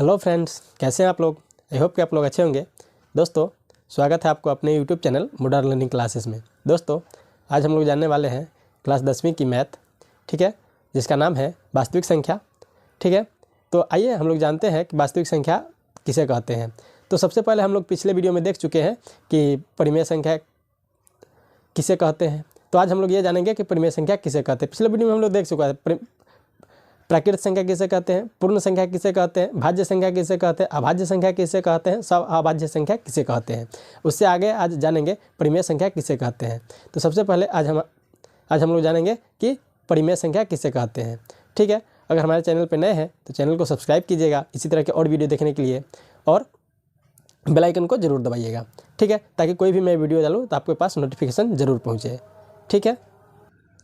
Hello friends, कैसे हैं आप लोग। आई होप कि आप लोग अच्छे होंगे। दोस्तों, स्वागत है आपको अपने YouTube channel modern learning classes में। दोस्तों, आज हम लोग जानने वाले हैं क्लास 10वीं की मैथ, ठीक है, जिसका नाम है वास्तविक संख्या। ठीक है, तो आइए हम लोग जानते हैं कि वास्तविक संख्या किसे कहते हैं। तो सबसे पहले हम लोग पिछले वीडियो में देख चुके हैं कि परिमेय संख्या किसे कहते हैं। तो आज हम लोग ये जानेंगे कि परिमेय संख्या किसे कहते हैं। पिछले वीडियो में हम लोग देख चुका है प्राकृत संख्या किसे कहते हैं, पूर्ण संख्या किसे कहते हैं, भाज्य संख्या किसे कहते हैं, अभाज्य संख्या किसे कहते हैं, सब अभाज्य संख्या किसे कहते हैं। उससे आगे आज जानेंगे परिमेय संख्या किसे कहते हैं। तो सबसे पहले आज हम लोग जानेंगे कि परिमेय संख्या किसे कहते हैं। ठीक है, अगर हमारे चैनल पर नए हैं तो चैनल को सब्सक्राइब कीजिएगा इसी तरह के और वीडियो देखने के लिए, और बेल आइकन को ज़रूर दबाइएगा। ठीक है, ताकि कोई भी मैं वीडियो डालूँ तो आपके पास नोटिफिकेशन ज़रूर पहुँचे। ठीक है,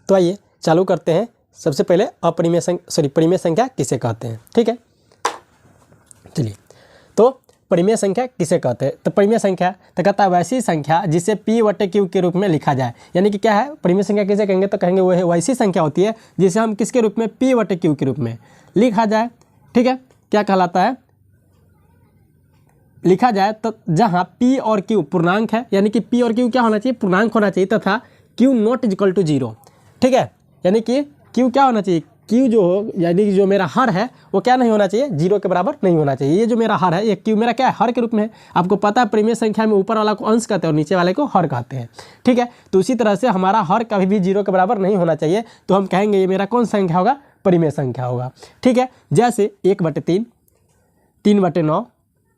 तो आइए चालू करते हैं। सबसे पहले परिमेय संख्या किसे कहते हैं। ठीक है, चलिए, तो परिमेय संख्या किसे कहते हैं। तो परिमेय संख्या तो कहता है वैसी संख्या जिसे P/Q के रूप में लिखा जाए। यानी कि क्या है, परिमेय संख्या किसे कहेंगे, तो कहेंगे वो है वैसी संख्या होती है जिसे हम किसके रूप में, P/Q के रूप में लिखा जाए। ठीक है, क्या कहलाता है, लिखा जाए तो जहाँ P और Q पूर्णांक है, यानी कि P और Q क्या होना चाहिए, पूर्णांक होना चाहिए, तथा Q ≠ 0। ठीक है, यानी कि Q क्या होना चाहिए, Q जो हो, यानी कि जो मेरा हर है वो क्या नहीं होना चाहिए, 0 के बराबर नहीं होना चाहिए। ये जो मेरा हर है, ये Q मेरा क्या है, हर के रूप में है। आपको पता है परिमेय संख्या में ऊपर वाला को अंश कहते हैं और नीचे वाले को हर कहते हैं। ठीक है, तो उसी तरह से हमारा हर कभी भी 0 के बराबर नहीं होना चाहिए। तो हम कहेंगे ये मेरा कौन संख्या होगा, परिमेय संख्या होगा। ठीक है, जैसे 1/3, 3/9,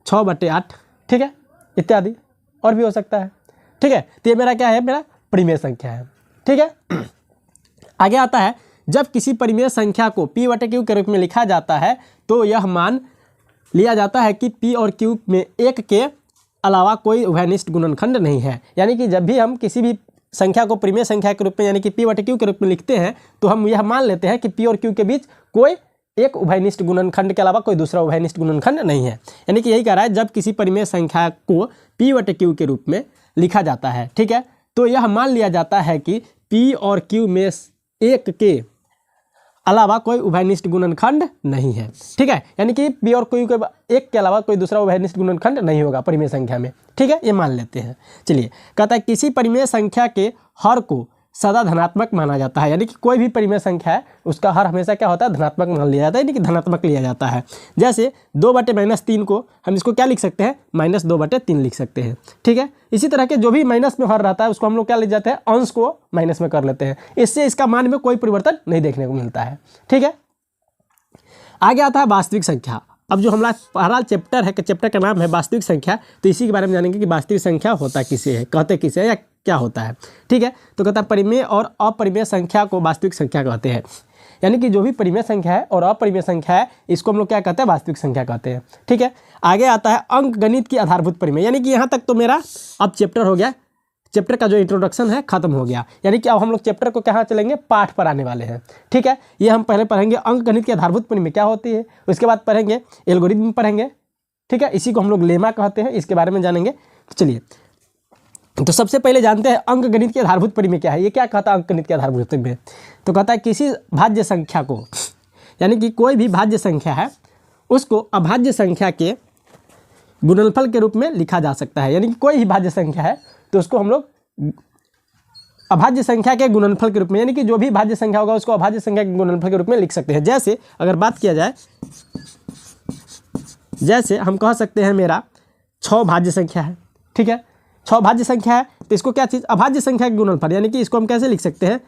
6/8, ठीक है, इत्यादि और भी हो सकता है। ठीक है, तो ये मेरा क्या है, मेरा परिमेय संख्या है। ठीक है, आगे आता है, जब किसी परिमेय संख्या को P/Q के रूप में लिखा जाता है तो यह मान लिया जाता है कि P और Q में एक के अलावा कोई उभयनिष्ठ गुणनखंड नहीं है। यानी कि जब भी हम किसी भी संख्या को परिमेय संख्या के रूप में यानी कि P/Q के रूप में लिखते हैं तो हम यह मान लेते हैं कि P और Q के बीच कोई एक उभयनिष्ठ गुणनखंड के अलावा कोई दूसरा उभयनिष्ठ गुणनखंड नहीं है। यानी कि यही कह रहा है, जब किसी परिमेय संख्या को P/Q के रूप में लिखा जाता है, ठीक है, तो यह मान लिया जाता है कि P और Q में एक के अलावा कोई उभयनिष्ठ गुणनखंड नहीं है। ठीक है, यानी कि P और Q के एक के अलावा कोई दूसरा उभयनिष्ठ गुणनखंड नहीं होगा परिमेय संख्या में। ठीक है, ये मान लेते हैं। चलिए, कहता है किसी परिमेय संख्या के हर को सदा धनात्मक माना जाता है। यानी कि कोई भी परिमेय संख्या है उसका हर हमेशा क्या होता है, धनात्मक मान लिया जाता है, यानी कि धनात्मक लिया जाता है। जैसे 2/-3 को हम इसको क्या लिख सकते हैं, -2/3 लिख सकते हैं। ठीक है, इसी तरह के जो भी माइनस में हर रहता है उसको हम लोग क्या लिख जाते हैं, अंश को माइनस में कर लेते हैं। इससे इसका मान में कोई परिवर्तन नहीं देखने को मिलता है। ठीक है, आगे आता है वास्तविक संख्या। अब जो हमारा पहला चैप्टर है, चैप्टर का नाम है वास्तविक संख्या, तो इसी के बारे में जानेंगे कि वास्तविक संख्या होता किसे है, कहते किसे है, या क्या होता है। ठीक है, तो कहता है परिमेय और अपरिमेय संख्या को वास्तविक संख्या कहते हैं। यानी कि जो भी परिमेय संख्या है और अपरिमेय संख्या है इसको हम लोग क्या कहते हैं, वास्तविक संख्या कहते हैं। ठीक है, आगे आता है अंक गणित की आधारभूत परिमेय। यानी कि यहाँ तक तो मेरा अब चैप्टर हो गया, चैप्टर का जो इंट्रोडक्शन है खत्म हो गया। यानी कि अब हम लोग चैप्टर को कहाँ चलेंगे, पाठ पर आने वाले हैं। ठीक है, ये हम पहले पढ़ेंगे अंक गणित की आधारभूत परिमेय क्या होती है, उसके बाद पढ़ेंगे एल्गोरिथम पढ़ेंगे। ठीक है, इसी को हम लोग लेमा कहते हैं, इसके बारे में जानेंगे। चलिए, तो सबसे पहले जानते हैं अंक गणित की आधारभूत परिमेय क्या है। ये क्या कहता है अंक गणित की आधारभूत परिमेय, तो कहता है किसी भाज्य संख्या को, यानी कि कोई भी भाज्य संख्या है उसको अभाज्य संख्या के गुणनफल के रूप में लिखा जा सकता है। यानी कि कोई भी भाज्य संख्या है तो उसको हम लोग अभाज्य संख्या के गुणनफल के रूप में, यानी कि जो भी भाज्य संख्या होगा उसको अभाज्य संख्या के गुणनफल के रूप में लिख सकते हैं। जैसे अगर बात किया जाए, जैसे हम कह सकते हैं मेरा 6 भाज्य संख्या है। ठीक है, 6 भाज्य संख्या है तो इसको क्या चीज़, अभाज्य संख्या के गुणनफल, यानी कि इसको हम कैसे लिख सकते हैं,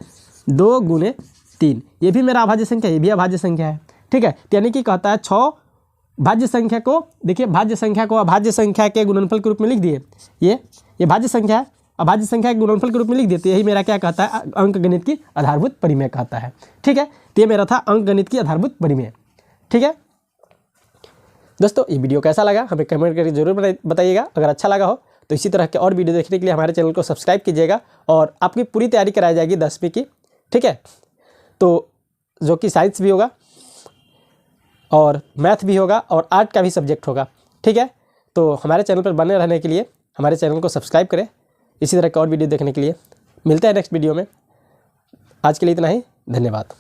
2 × 3। ये भी मेरा अभाज्य संख्या, ये भी अभाज्य संख्या है। ठीक है, यानी कि कहता है 6 भाज्य संख्या को, देखिए भाज्य संख्या को अभाज्य संख्या के गुणनफल के रूप में लिख दिए। ये भाज्य संख्या है, अभाज्य संख्या के गुणनफल के रूप में लिख देते, यही मेरा क्या कहता है, अंक गणित की आधारभूत परिमेय कहता है। ठीक है, तो ये मेरा था अंक गणित की आधारभूत परिमेय। ठीक है दोस्तों, ये वीडियो कैसा लगा हमें कमेंट करके जरूर बताइएगा। अगर अच्छा लगा हो तो इसी तरह के और वीडियो देखने के लिए हमारे चैनल को सब्सक्राइब कीजिएगा, और आपकी पूरी तैयारी कराई जाएगी 10वीं की। ठीक है, तो जो कि साइंस भी होगा और मैथ भी होगा और आर्ट का भी सब्जेक्ट होगा। ठीक है, तो हमारे चैनल पर बने रहने के लिए हमारे चैनल को सब्सक्राइब करें। इसी तरह के और वीडियो देखने के लिए मिलते हैं नेक्स्ट वीडियो में। आज के लिए इतना ही, धन्यवाद।